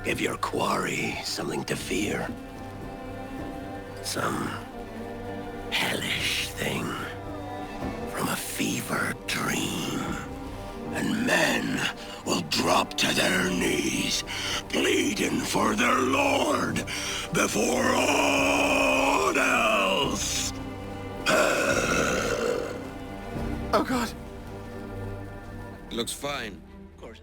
Give your quarry something to fear. Some hellish thing from a fevered dream. And men will drop to their knees, pleading for their lord before all else. Oh god. It looks fine. Of course.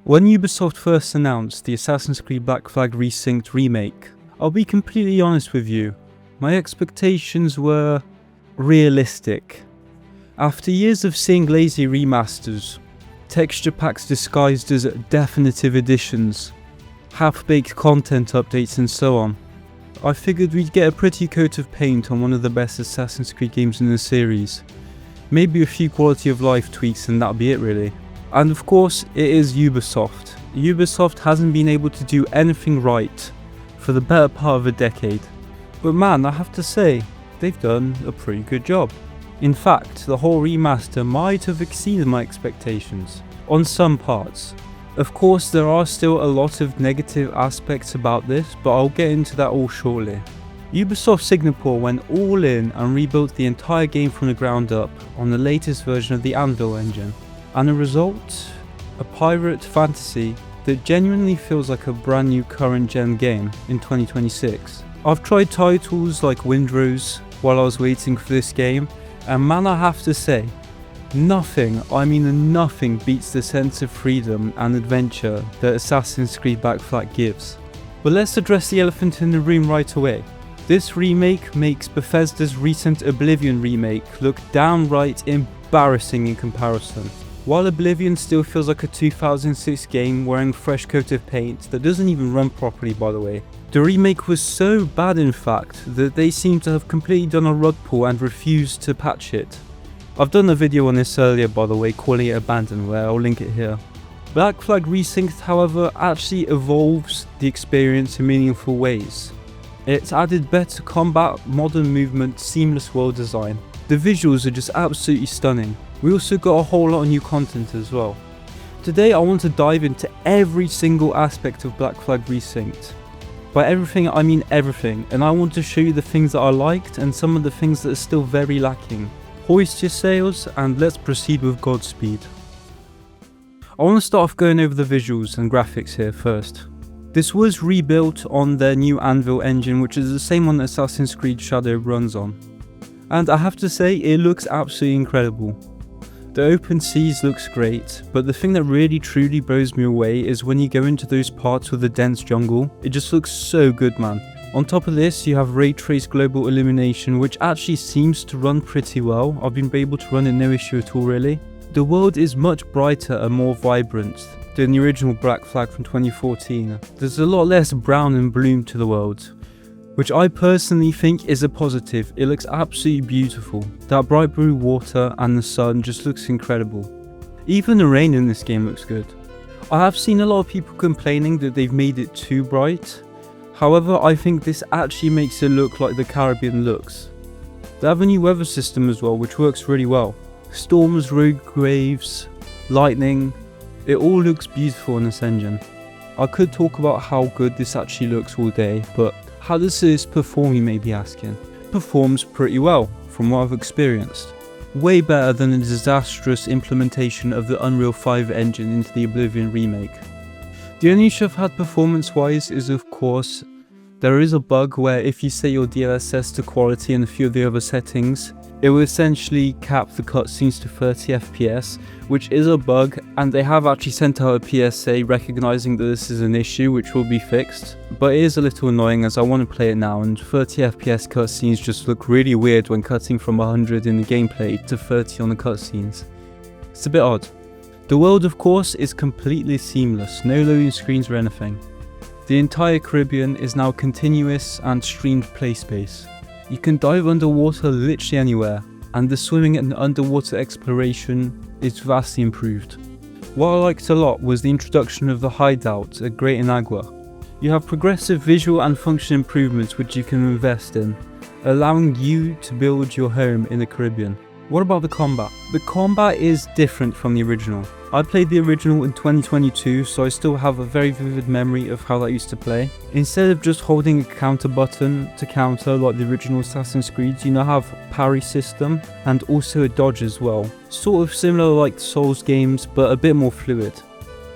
When Ubisoft first announced the Assassin's Creed Black Flag Resynced remake, I'll be completely honest with you, my expectations were realistic. After years of seeing lazy remasters, texture packs disguised as definitive editions, half-baked content updates and so on, I figured we'd get a pretty coat of paint on one of the best Assassin's Creed games in the series. Maybe a few quality of life tweaks and that'll be it really. And of course, it is Ubisoft. Ubisoft hasn't been able to do anything right for the better part of a decade. But man, I have to say, they've done a pretty good job. In fact, the whole remaster might have exceeded my expectations, on some parts. Of course, there are still a lot of negative aspects about this, but I'll get into that all shortly. Ubisoft Singapore went all in and rebuilt the entire game from the ground up on the latest version of the Anvil engine. And the result? A pirate fantasy that genuinely feels like a brand new current gen game in 2026. I've tried titles like Windrose while I was waiting for this game, and man, I have to say, nothing, I mean nothing beats the sense of freedom and adventure that Assassin's Creed Black Flag gives. But let's address the elephant in the room right away. This remake makes Bethesda's recent Oblivion remake look downright embarrassing in comparison. While Oblivion still feels like a 2006 game wearing a fresh coat of paint that doesn't even run properly by the way, the remake was so bad in fact that they seem to have completely done a rug pull and refused to patch it. I've done a video on this earlier by the way, calling it abandonware, I'll link it here. Black Flag Resynced however actually evolves the experience in meaningful ways. It's added better combat, modern movement, seamless world design. The visuals are just absolutely stunning. We also got a whole lot of new content as well. Today I want to dive into every single aspect of Black Flag Resynced. By everything I mean everything, and I want to show you the things that I liked and some of the things that are still very lacking. Hoist your sails and let's proceed with Godspeed. I want to start off going over the visuals and graphics here first. This was rebuilt on their new Anvil engine, which is the same one that Assassin's Creed Shadow runs on. And I have to say, it looks absolutely incredible. The open seas looks great, but the thing that really truly blows me away is when you go into those parts with the dense jungle, it just looks so good man. On top of this, you have ray trace global illumination, which actually seems to run pretty well. I've been able to run it no issue at all really. The world is much brighter and more vibrant than the original Black Flag from 2014. There's a lot less brown and bloom to the world, which I personally think is a positive. It looks absolutely beautiful. That bright blue water and the sun just looks incredible. Even the rain in this game looks good. I have seen a lot of people complaining that they've made it too bright. However, I think this actually makes it look like the Caribbean looks. They have a new weather system as well, which works really well. Storms, rogue waves, lightning, it all looks beautiful in this engine. I could talk about how good this actually looks all day, but how does this perform, you may be asking? Performs pretty well, from what I've experienced. Way better than the disastrous implementation of the Unreal 5 engine into the Oblivion remake. The only issue I've had performance wise is of course, there is a bug where if you set your DLSS to quality and a few of the other settings, it will essentially cap the cutscenes to 30 FPS, which is a bug, and they have actually sent out a PSA recognizing that this is an issue which will be fixed. But it is a little annoying as I want to play it now, and 30 FPS cutscenes just look really weird when cutting from 100 in the gameplay to 30 on the cutscenes. It's a bit odd. The world of course is completely seamless, no loading screens or anything. The entire Caribbean is now continuous and streamed play space. You can dive underwater literally anywhere, and the swimming and underwater exploration is vastly improved. What I liked a lot was the introduction of the hideout at Great Inagua. You have progressive visual and function improvements which you can invest in, allowing you to build your home in the Caribbean. What about the combat? The combat is different from the original. I played the original in 2022, so I still have a very vivid memory of how that used to play. Instead of just holding a counter button to counter like the original Assassin's Creed, you now have parry system and also a dodge as well. Sort of similar like Souls games, but a bit more fluid.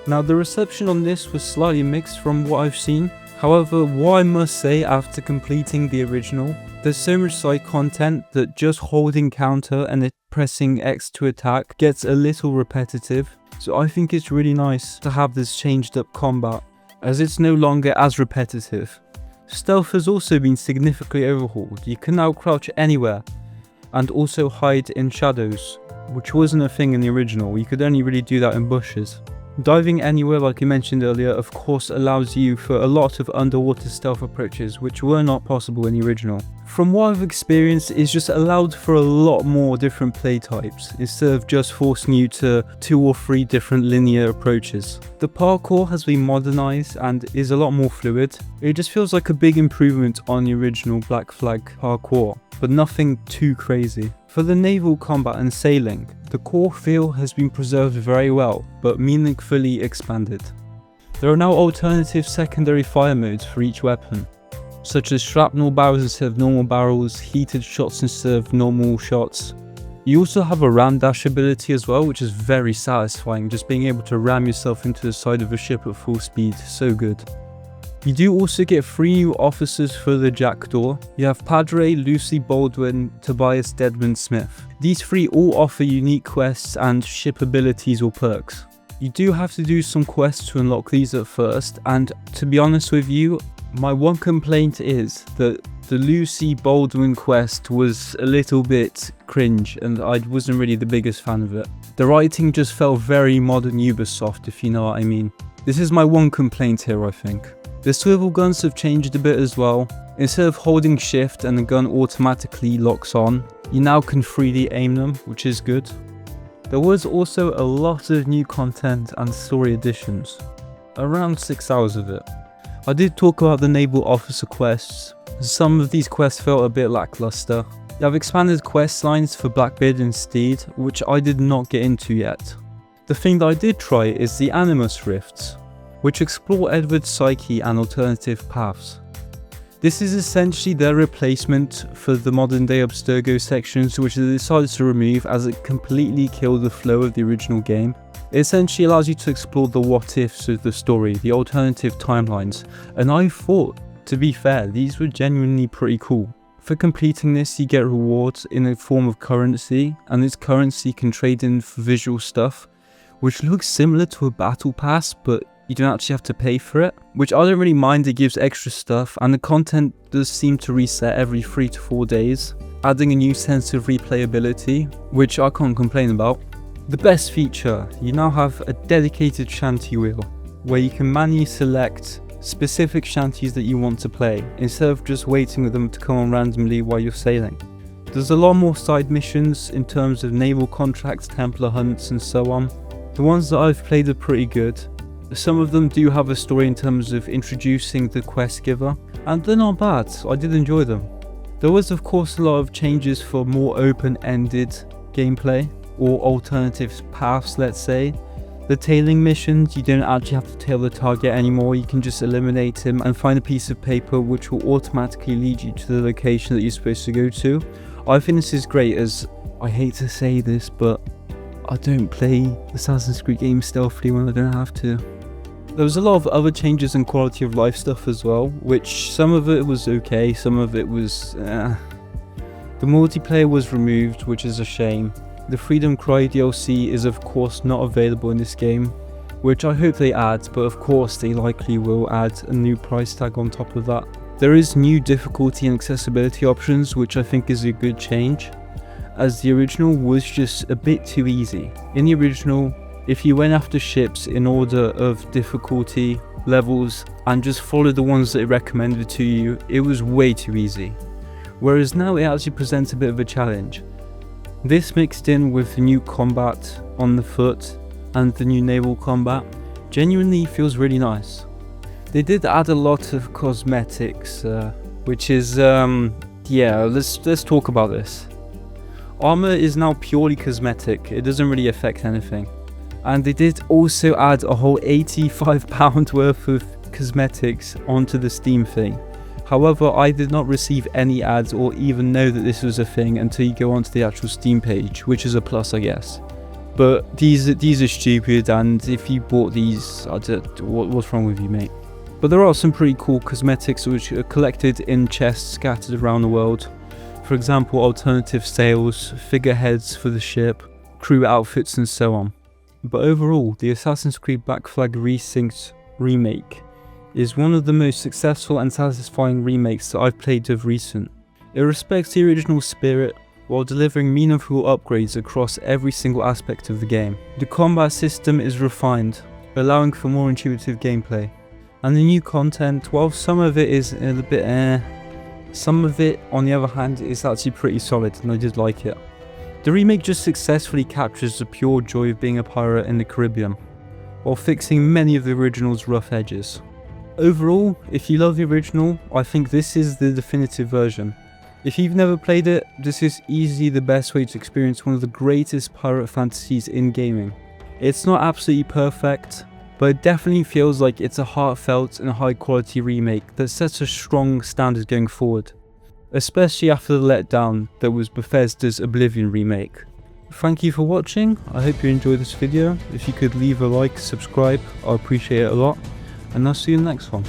Now the reception on this was slightly mixed from what I've seen. However, what I must say after completing the original, there's so much side content that just holding counter and pressing X to attack gets a little repetitive. So I think it's really nice to have this changed up combat, as it's no longer as repetitive. Stealth has also been significantly overhauled. You can now crouch anywhere and also hide in shadows, which wasn't a thing in the original. You could only really do that in bushes. Diving anywhere, like I mentioned earlier, of course allows you for a lot of underwater stealth approaches, which were not possible in the original. From what I've experienced, it's just allowed for a lot more different play types, instead of just forcing you to 2 or 3 different linear approaches. The parkour has been modernized and is a lot more fluid. It just feels like a big improvement on the original Black Flag parkour, but nothing too crazy. For the naval combat and sailing, the core feel has been preserved very well, but meaningfully expanded. There are now alternative secondary fire modes for each weapon, such as shrapnel barrels instead of normal barrels, heated shots instead of normal shots. You also have a ram dash ability as well, which is very satisfying, just being able to ram yourself into the side of a ship at full speed, so good. You do also get 3 new officers for the Jackdaw. You have Padre, Lucy Baldwin, Tobias Deadman Smith. These 3 all offer unique quests and ship abilities or perks. You do have to do some quests to unlock these at first, and to be honest with you, my one complaint is that the Lucy Baldwin quest was a little bit cringe and I wasn't really the biggest fan of it. The writing just felt very modern Ubisoft, if you know what I mean. This is my one complaint here, I think. The swivel guns have changed a bit as well. Instead of holding shift and the gun automatically locks on, you now can freely aim them, which is good. There was also a lot of new content and story additions, around 6 hours of it. I did talk about the naval officer quests. Some of these quests felt a bit lackluster. You have expanded quest lines for Blackbeard and Steed, which I did not get into yet. The thing that I did try is the Animus Rifts, which explore Edward's psyche and alternative paths. This is essentially their replacement for the modern day Abstergo sections, which they decided to remove as it completely killed the flow of the original game. It essentially allows you to explore the what ifs of the story, the alternative timelines, and I thought, to be fair, these were genuinely pretty cool. For completing this, you get rewards in the form of currency, and this currency can trade in for visual stuff, which looks similar to a battle pass, but you don't actually have to pay for it, which I don't really mind. It gives extra stuff, and the content does seem to reset every 3 to 4 days, adding a new sense of replayability, which I can't complain about. The best feature, you now have a dedicated shanty wheel, where you can manually select specific shanties that you want to play, instead of just waiting for them to come on randomly while you're sailing. There's a lot more side missions in terms of naval contracts, Templar hunts and so on. The ones that I've played are pretty good. Some of them do have a story in terms of introducing the quest giver, and they're not bad, so I did enjoy them. There was of course a lot of changes for more open-ended gameplay, or alternative paths, let's say. The tailing missions, you don't actually have to tail the target anymore, you can just eliminate him and find a piece of paper which will automatically lead you to the location that you're supposed to go to. I think this is great, as I hate to say this, but I don't play Assassin's Creed games stealthily when I don't have to. There was a lot of other changes in quality of life stuff as well, which some of it was okay, some of it was The multiplayer was removed, which is a shame. The Freedom Cry DLC is of course not available in this game, which I hope they add, but of course they likely will add a new price tag on top of that. There is new difficulty and accessibility options, which I think is a good change, as the original was just a bit too easy. In the original, if you went after ships in order of difficulty levels and just followed the ones that it recommended to you, it was way too easy. Whereas now it actually presents a bit of a challenge. This mixed in with the new combat on the foot and the new naval combat genuinely feels really nice. They did add a lot of cosmetics, which is, yeah, let's talk about this. Armor is now purely cosmetic, it doesn't really affect anything. And they did also add a whole £85 worth of cosmetics onto the Steam thing. However, I did not receive any ads or even know that this was a thing until you go onto the actual Steam page, which is a plus, I guess. But these are stupid, and if you bought these, what's wrong with you, mate? But there are some pretty cool cosmetics which are collected in chests scattered around the world. For example, alternative sails, figureheads for the ship, crew outfits and so on. But overall, the Assassin's Creed Black Flag Resynced Remake is one of the most successful and satisfying remakes that I've played of recent. It respects the original spirit while delivering meaningful upgrades across every single aspect of the game. The combat system is refined, allowing for more intuitive gameplay. And the new content, while some of it is a bit some of it, on the other hand, is actually pretty solid and I did like it. The remake just successfully captures the pure joy of being a pirate in the Caribbean, while fixing many of the original's rough edges. Overall, if you love the original, I think this is the definitive version. If you've never played it, this is easily the best way to experience one of the greatest pirate fantasies in gaming. It's not absolutely perfect, but it definitely feels like it's a heartfelt and high quality remake that sets a strong standard going forward, especially after the letdown that was Bethesda's Oblivion Remake. Thank you for watching, I hope you enjoyed this video. If you could leave a like, subscribe, I'll appreciate it a lot, and I'll see you in the next one.